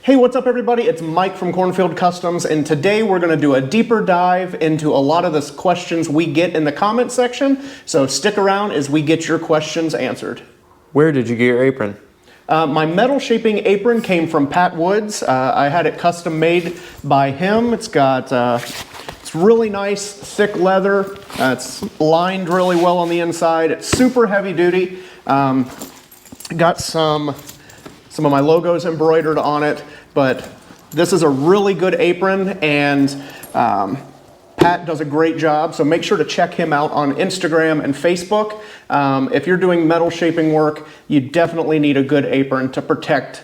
Hey, what's up everybody? It's Mike from Cornfield Customs, and today we're going to do a deeper dive into a lot of the questions we get in the comment section. So stick around as we get your questions answered. Where did you get your apron? My metal shaping apron came from Pat Woods. I had it custom made by him. It's got it's really nice, thick leather. It's lined really well on the inside. It's super heavy duty. Got some of my logos embroidered on it, but this is a really good apron, and Pat does a great job, so make sure to check him out on Instagram and Facebook. If you're doing metal shaping work, you definitely need a good apron to protect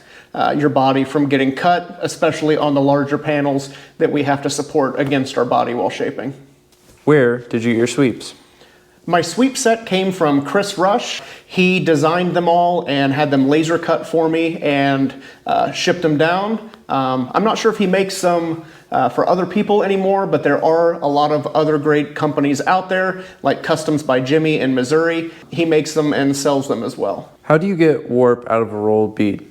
your body from getting cut, especially on the larger panels that we have to support against our body while shaping. Where did you get your sweeps? My sweep set came from Chris Rush. He designed them all and had them laser cut for me and shipped them down. I'm not sure if he makes them for other people anymore, but there are a lot of other great companies out there, like Customs by Jimmy in Missouri. He makes them and sells them as well. How do you get warp out of a rolled bead?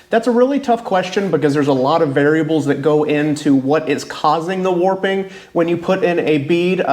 That's a really tough question because there's a lot of variables that go into what is causing the warping when you put in a bead.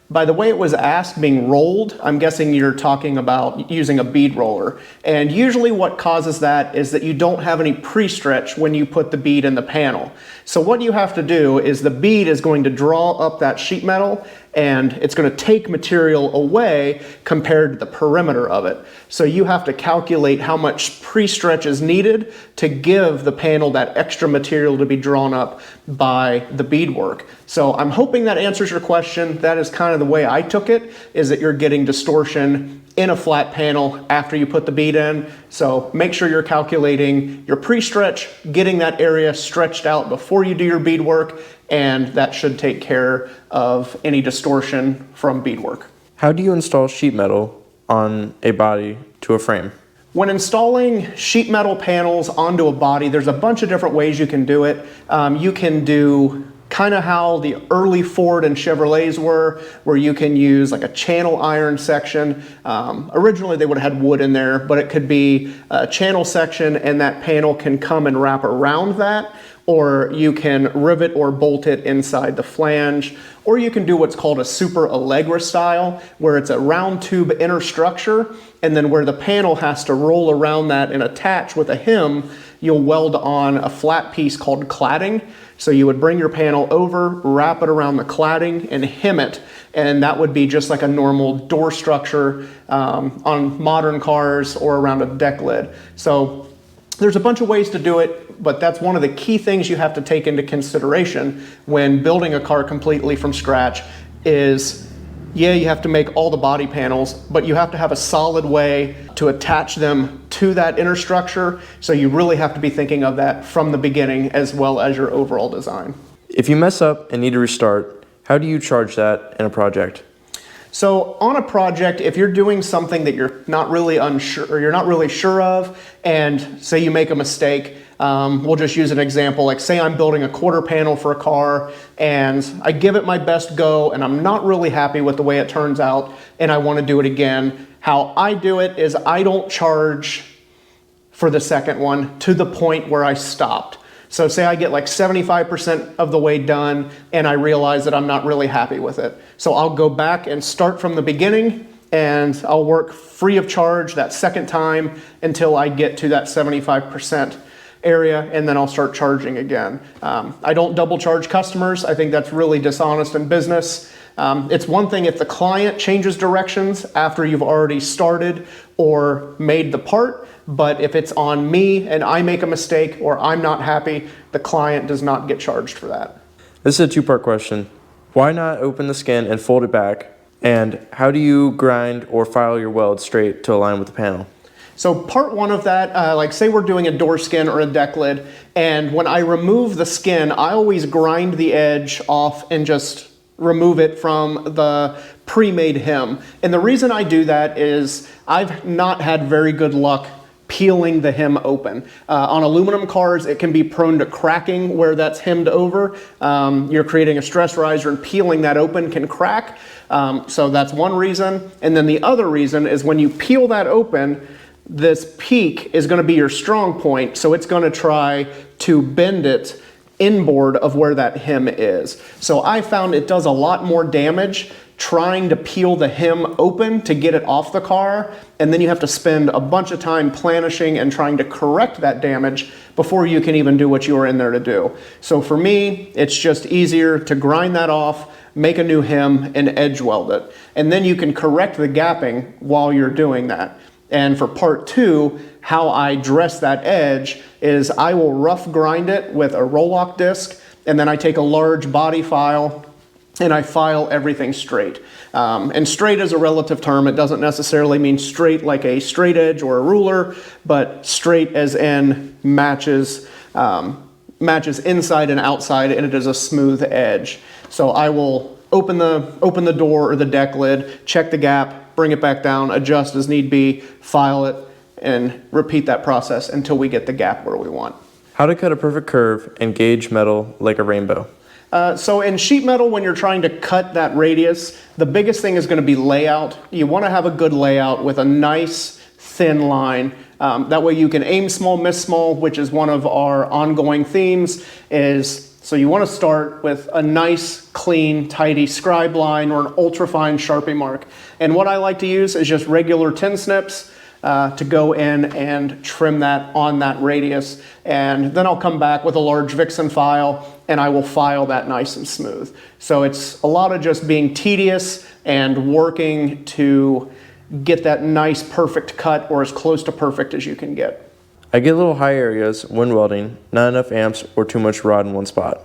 By the way it was asked, being rolled, I'm guessing you're talking about using a bead roller. And usually what causes that is that you don't have any pre-stretch when you put the bead in the panel. So what you have to do is the bead is going to draw up that sheet metal, and it's going to take material away compared to the perimeter of it. So you have to calculate how much pre-stretch is needed to give the panel that extra material to be drawn up by the beadwork. So I'm hoping that answers your question. That is kind of the way I took it, is that you're getting distortion in a flat panel after you put the bead in. So make sure you're calculating your pre-stretch, getting that area stretched out before you do your beadwork, and that should take care of any distortion from beadwork. How do you install sheet metal on a body to a frame? When installing sheet metal panels onto a body, there's a bunch of different ways you can do it. You can do kind of how the early Ford and Chevrolets were, where you can use like a channel iron section. Originally they would have had wood in there, but it could be a channel section and that panel can come and wrap around that, or you can rivet or bolt it inside the flange, or you can do what's called a super Allegra style, where it's a round tube inner structure, and then where the panel has to roll around that and attach with a hem, you'll weld on a flat piece called cladding. So you would bring your panel over, wrap it around the cladding, and hem it. And that would be just like a normal door structure on modern cars or around a deck lid. So there's a bunch of ways to do it, but that's one of the key things you have to take into consideration when building a car completely from scratch is, yeah, you have to make all the body panels, but you have to have a solid way to attach them to that inner structure. So you really have to be thinking of that from the beginning as well as your overall design. If you mess up and need to restart, how do you charge that in a project? So on a project, if you're doing something that you're not really unsure or you're not really sure of, and say you make a mistake, we'll just use an example, like say I'm building a quarter panel for a car and I give it my best go and I'm not really happy with the way it turns out and I want to do it again. How I do it is I don't charge for the second one to the point where I stopped. So say I get like 75% of the way done and I realize that I'm not really happy with it. So I'll go back and start from the beginning and I'll work free of charge that second time until I get to that 75% area, and then I'll start charging again. I don't double charge customers. I think that's really dishonest in business. It's one thing if the client changes directions after you've already started or made the part, but if it's on me and I make a mistake or I'm not happy, the client does not get charged for that. This is a two-part question. Why not open the skin and fold it back? And how do you grind or file your weld straight to align with the panel? So part one of that, like say we're doing a door skin or a deck lid, and when I remove the skin, I always grind the edge off and just remove it from the pre-made hem. And the reason I do that is I've not had very good luck peeling the hem open. On aluminum cars, it can be prone to cracking where that's hemmed over. You're creating a stress riser and peeling that open can crack. So that's one reason. And then the other reason is when you peel that open, this peak is going to be your strong point, so it's going to try to bend it inboard of where that hem is. So I found it does a lot more damage trying to peel the hem open to get it off the car, and then you have to spend a bunch of time planishing and trying to correct that damage before you can even do what you were in there to do. So for me, it's just easier to grind that off, make a new hem, and edge weld it. And then you can correct the gapping while you're doing that. And for part two, how I dress that edge is I will rough grind it with a roll-lock disc, and then I take a large body file and I file everything straight. And straight is a relative term. It doesn't necessarily mean straight like a straight edge or a ruler, but straight as in matches inside and outside, and it is a smooth edge. So I will open the door or the deck lid, check the gap, bring it back down, adjust as need be, file it, and repeat that process until we get the gap where we want. How to cut a perfect curve and gauge metal like a rainbow. So in sheet metal, when you're trying to cut that radius, the biggest thing is going to be layout. You want to have a good layout with a nice thin line. That way you can aim small, miss small, which is one of our ongoing themes. So you want to start with a nice, clean, tidy scribe line or an ultra-fine Sharpie mark. And what I like to use is just regular tin snips to go in and trim that on that radius. And then I'll come back with a large Vixen file and I will file that nice and smooth. So it's a lot of just being tedious and working to get that nice perfect cut or as close to perfect as you can get. I get little high areas when welding, not enough amps or too much rod in one spot.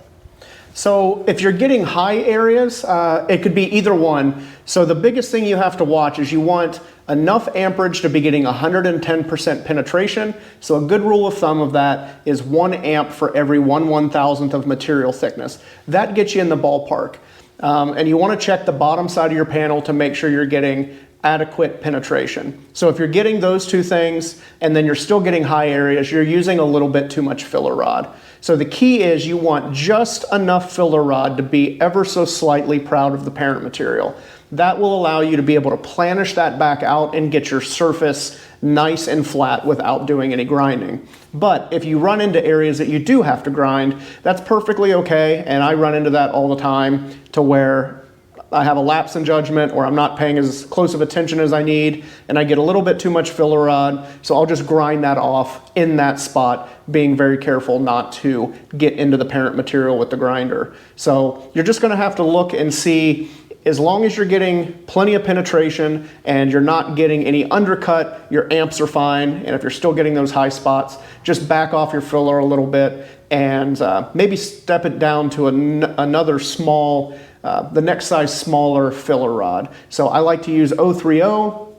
So if you're getting high areas, it could be either one. So the biggest thing you have to watch is you want enough amperage to be getting 110% penetration. So a good rule of thumb of that is 1 amp for every 1/1000th of material thickness. That gets you in the ballpark. And you want to check the bottom side of your panel to make sure you're getting adequate penetration. So if you're getting those two things and then you're still getting high areas, you're using a little bit too much filler rod. So the key is you want just enough filler rod to be ever so slightly proud of the parent material. That will allow you to be able to planish that back out and get your surface nice and flat without doing any grinding. But if you run into areas that you do have to grind, that's perfectly okay, and I run into that all the time to where I have a lapse in judgment or I'm not paying as close of attention as I need and I get a little bit too much filler rod, so I'll just grind that off in that spot, being very careful not to get into the parent material with the grinder. So you're just going to have to look and see, as long as you're getting plenty of penetration and you're not getting any undercut, your amps are fine, and if you're still getting those high spots, just back off your filler a little bit and maybe step it down to another small, the next size smaller filler rod. So I like to use 030,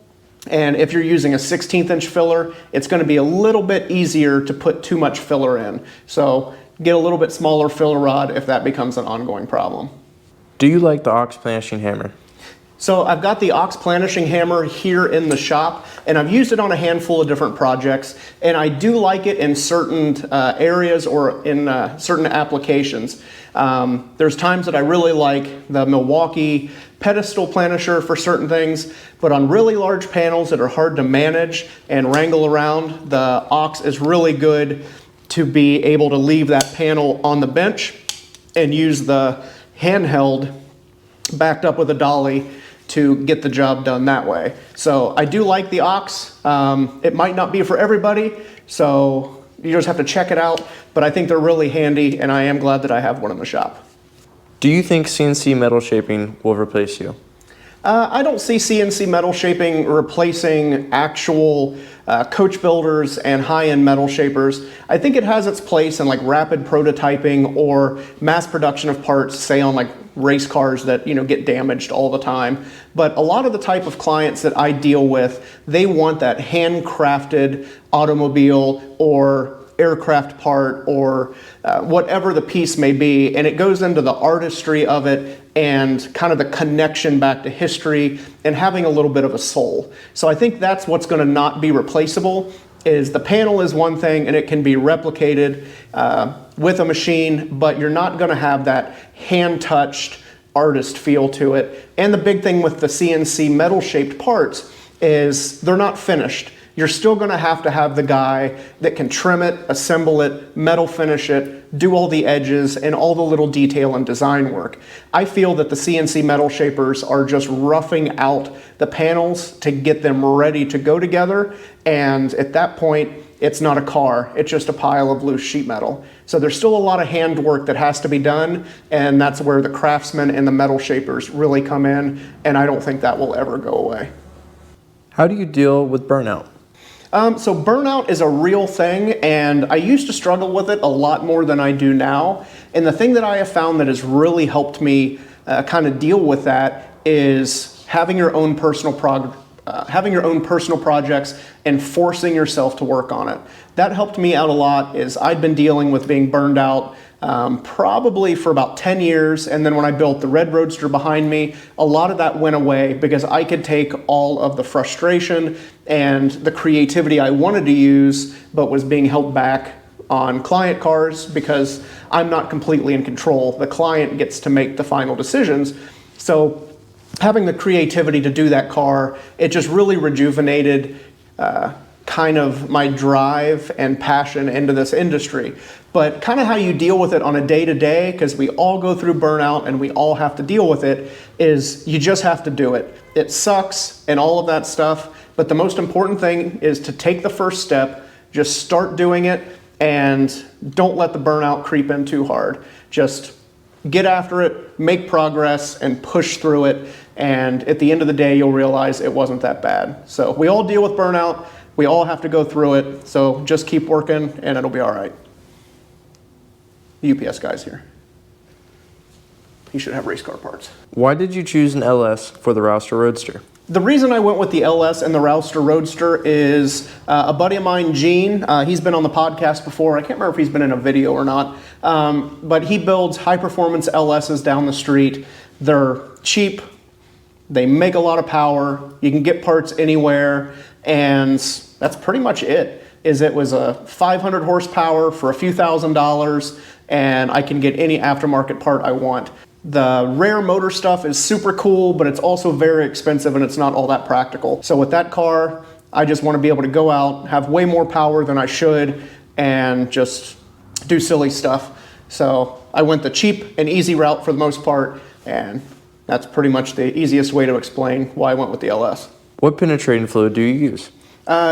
and if you're using a 16th inch filler, it's going to be a little bit easier to put too much filler in. So get a little bit smaller filler rod if that becomes an ongoing problem. Do you like the ox planishing hammer? So I've got the ox planishing hammer here in the shop, and I've used it on a handful of different projects, and I do like it in certain areas or in certain applications. There's times that I really like the Milwaukee pedestal planisher for certain things, but on really large panels that are hard to manage and wrangle around, the ox is really good to be able to leave that panel on the bench and use the handheld backed up with a dolly to get the job done that way. So I do like the ox. It might not be for everybody, so you just have to check it out, but I think they're really handy, and I am glad that I have one in the shop. Do you think CNC metal shaping will replace you? I don't see CNC metal shaping replacing actual coach builders and high-end metal shapers. I think it has its place in like rapid prototyping or mass production of parts, say on like race cars that get damaged all the time. But a lot of the type of clients that I deal with, they want that handcrafted automobile or aircraft part or whatever the piece may be, and it goes into the artistry of it and kind of the connection back to history and having a little bit of a soul. So I think that's what's going to not be replaceable. Is the panel is one thing and it can be replicated with a machine, but you're not going to have that hand-touched artist feel to it. And the big thing with the CNC metal shaped parts is they're not finished. You're still going to have the guy that can trim it, assemble it, metal finish it, do all the edges and all the little detail and design work. I feel that the CNC metal shapers are just roughing out the panels to get them ready to go together, and at that point, it's not a car, it's just a pile of loose sheet metal. So there's still a lot of handwork that has to be done, and that's where the craftsmen and the metal shapers really come in, and I don't think that will ever go away. How do you deal with burnout? So burnout is a real thing, and I used to struggle with it a lot more than I do now. And the thing that I have found that has really helped me kind of deal with that is having your own personal projects and forcing yourself to work on it. That helped me out a lot. Is I'd been dealing with being burned out probably for about 10 years, and then when I built the Red Roadster behind me, a lot of that went away because I could take all of the frustration and the creativity I wanted to use but was being held back on client cars because I'm not completely in control. The client gets to make the final decisions. So having the creativity to do that car, it just really rejuvenated kind of my drive and passion into this industry. But kind of how you deal with it on a day-to-day, because we all go through burnout and we all have to deal with it, is you just have to do it. It sucks and all of that stuff, but the most important thing is to take the first step, just start doing it, and don't let the burnout creep in too hard. Just get after it, make progress, and push through it, and at the end of the day, you'll realize it wasn't that bad. So we all deal with burnout, we all have to go through it, so just keep working and it'll be all right. The UPS guy's here. He should have race car parts. Why did you choose an LS for the Rouster Roadster? The reason I went with the LS and the Rouster Roadster is a buddy of mine, Gene, he's been on the podcast before. I can't remember if he's been in a video or not, but he builds high-performance LSs down the street. They're cheap, they make a lot of power, you can get parts anywhere, and that's pretty much it. It was a 500 horsepower for a few $1,000s, and I can get any aftermarket part I want. The rare motor stuff is super cool, but it's also very expensive and it's not all that practical. So with that car, I just want to be able to go out, have way more power than I should, and just do silly stuff. So I went the cheap and easy route for the most part, and that's pretty much the easiest way to explain why I went with the LS. What penetrating fluid do you use?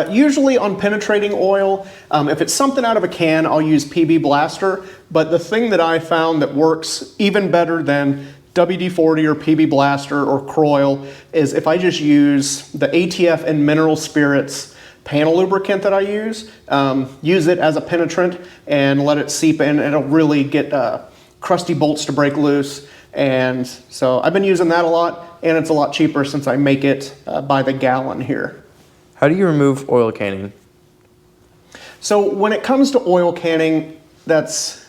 Usually on penetrating oil, if it's something out of a can, I'll use PB Blaster, but the thing that I found that works even better than WD-40 or PB Blaster or Croil is if I just use the ATF and Mineral Spirits panel lubricant that I use it as a penetrant and let it seep in, and it'll really get crusty bolts to break loose. And so I've been using that a lot, and it's a lot cheaper since I make it by the gallon here. How do you remove oil canning? So when it comes to oil canning, it's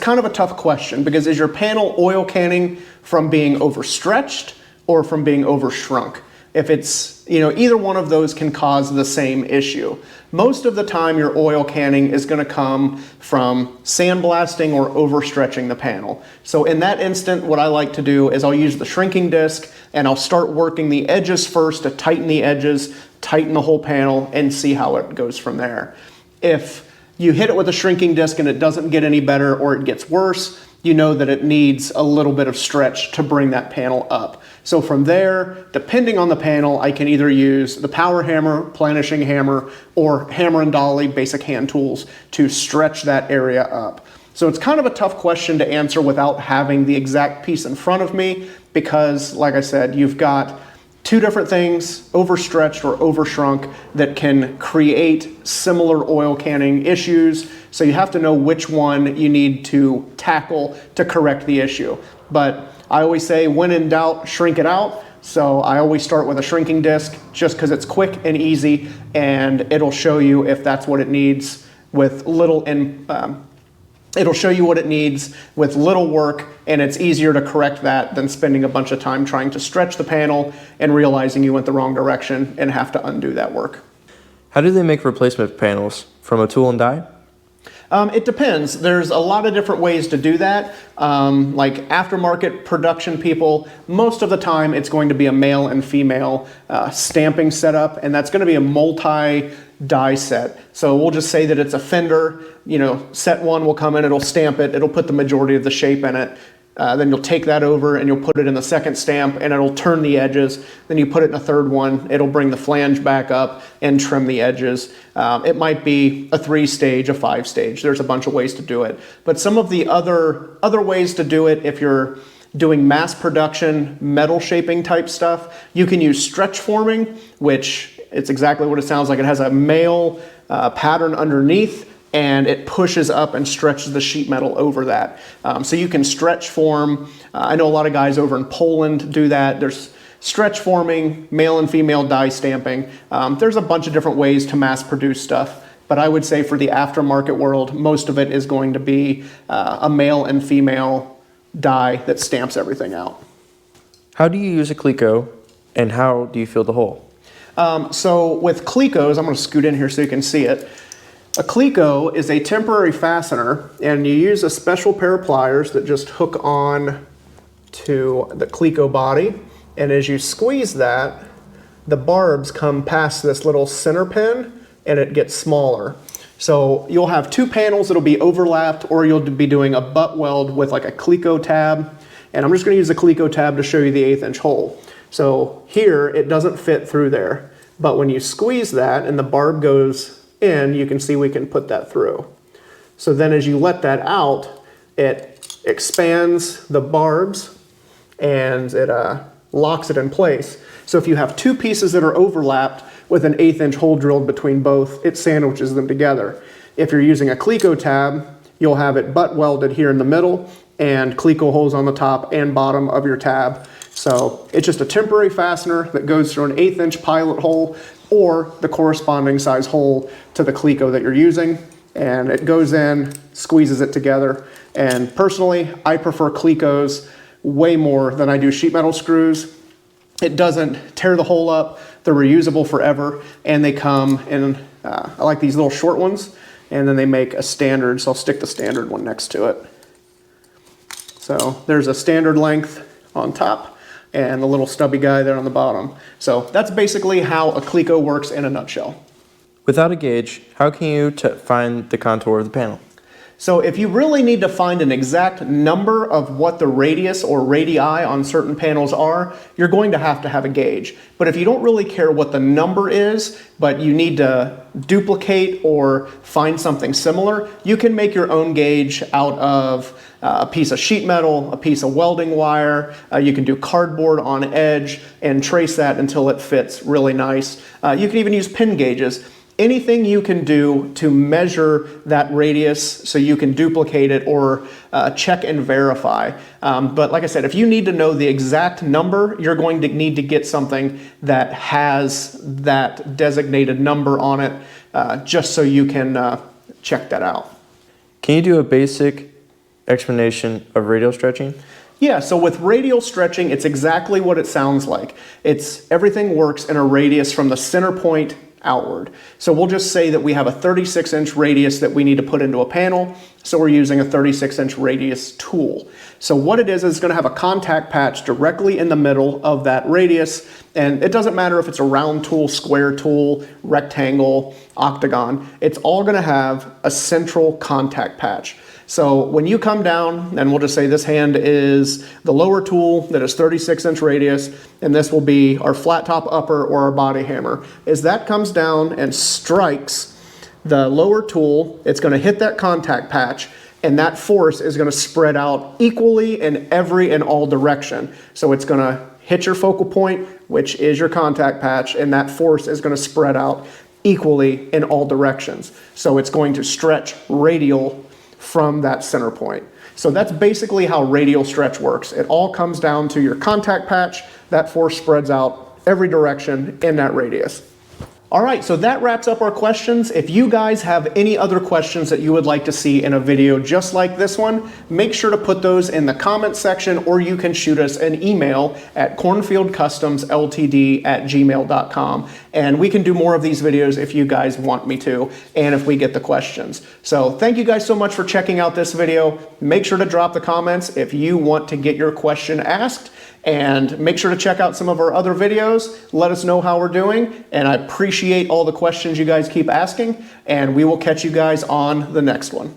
kind of a tough question, because is your panel oil canning from being overstretched or from being overshrunk? If it's, either one of those can cause the same issue. Most of the time your oil canning is going to come from sandblasting or overstretching the panel. So in that instant, what I like to do is I'll use the shrinking disc and I'll start working the edges first to tighten the edges, tighten the whole panel, and see how it goes from there. If you hit it with a shrinking disc and it doesn't get any better or it gets worse, you know that it needs a little bit of stretch to bring that panel up. So from there, depending on the panel, I can either use the power hammer, planishing hammer, or hammer and dolly basic hand tools to stretch that area up. So it's kind of a tough question to answer without having the exact piece in front of me, because like I said, you've got two different things, overstretched or overshrunk, that can create similar oil canning issues. So you have to know which one you need to tackle to correct the issue. But I always say, when in doubt, shrink it out. So I always start with a shrinking disc just because it's quick and easy, and it'll show you if that's what it needs with little it'll show you what it needs with little work, and it's easier to correct that than spending a bunch of time trying to stretch the panel and realizing you went the wrong direction and have to undo that work. How do they make replacement panels? From a tool and die? It depends. There's a lot of different ways to do that. Like aftermarket production people, most of the time it's going to be a male and female stamping setup, and that's going to be a multi-die set. So we'll just say that it's a fender, set one will come in, it'll stamp it, it'll put the majority of the shape in it. Then you'll take that over and you'll put it in the second stamp and it'll turn the edges. Then you put it in a third one, it'll bring the flange back up and trim the edges. It might be a 3-stage, a 5-stage. There's a bunch of ways to do it. But some of the other ways to do it, if you're doing mass production, metal shaping type stuff, you can use stretch forming, which it's exactly what it sounds like. It has a male pattern underneath, and it pushes up and stretches the sheet metal over that. So you can stretch form. I know a lot of guys over in Poland do that. There's stretch forming, male and female die stamping. There's a bunch of different ways to mass produce stuff, but I would say for the aftermarket world, most of it is going to be a male and female die that stamps everything out. How do you use a Cleco, and how do you fill the hole? So with Clecos, I'm going to scoot in here so you can see it. A Cleco is a temporary fastener, and you use a special pair of pliers that just hook on to the Cleco body, and as you squeeze that, the barbs come past this little center pin and it gets smaller. So you'll have 2 panels that'll be overlapped, or you'll be doing a butt weld with like a Cleco tab, and I'm just going to use the Cleco tab to show you the 1/8-inch hole. So here it doesn't fit through there, but when you squeeze that and the barb goes in, you can see we can put that through. So then as you let that out, it expands the barbs and it locks it in place. So if you have 2 pieces that are overlapped with an 1/8-inch hole drilled between both, it sandwiches them together. If you're using a Cleco tab, you'll have it butt welded here in the middle and Cleco holes on the top and bottom of your tab. So it's just a temporary fastener that goes through an 1/8-inch pilot hole or the corresponding size hole to the Cleco that you're using, and it goes in, squeezes it together. And personally, I prefer Clecos way more than I do sheet metal screws. It doesn't tear the hole up, they're reusable forever, and they come in, I like these little short ones, and then they make a standard, so I'll stick the standard one next to it. So there's a standard length on top, and the little stubby guy there on the bottom. So that's basically how a Cleco works in a nutshell. Without a gauge, how can you find the contour of the panel? So if you really need to find an exact number of what the radius or radii on certain panels are, you're going to have a gauge. But if you don't really care what the number is, but you need to duplicate or find something similar, you can make your own gauge out of a piece of sheet metal, a piece of welding wire. You can do cardboard on edge and trace that until it fits really nice. You can even use pin gauges. Anything you can do to measure that radius so you can duplicate it or check and verify. But like I said, if you need to know the exact number, you're going to need to get something that has that designated number on it, just so you can check that out. Can you do a basic explanation of radial stretching? Yeah, so with radial stretching, it's exactly what it sounds like. Everything works in a radius from the center point outward. So we'll just say that we have a 36-inch radius that we need to put into a panel, so we're using a 36-inch radius tool. So what it is it's going to have a contact patch directly in the middle of that radius, and it doesn't matter if it's a round tool, square tool, rectangle, octagon, it's all going to have a central contact patch. So when you come down, and we'll just say this hand is the lower tool that is 36-inch radius, and this will be our flat top upper or our body hammer. As that comes down and strikes the lower tool, it's going to hit that contact patch, and that force is going to spread out equally in every and all direction. So it's going to hit your focal point, which is your contact patch, and that force is going to spread out equally in all directions. So it's going to stretch radial from that center point. So that's basically how radial stretch works. It all comes down to your contact patch. That force spreads out every direction in that radius. All right, so that wraps up our questions. If you guys have any other questions that you would like to see in a video just like this one, make sure to put those in the comment section, or you can shoot us an email at cornfieldcustomsltd@gmail.com. and we can do more of these videos if you guys want me to, and if we get the questions. So thank you guys so much for checking out this video. Make sure to drop the comments if you want to get your question asked, and make sure to check out some of our other videos. Let us know how we're doing, and I appreciate all the questions you guys keep asking, and we will catch you guys on the next one.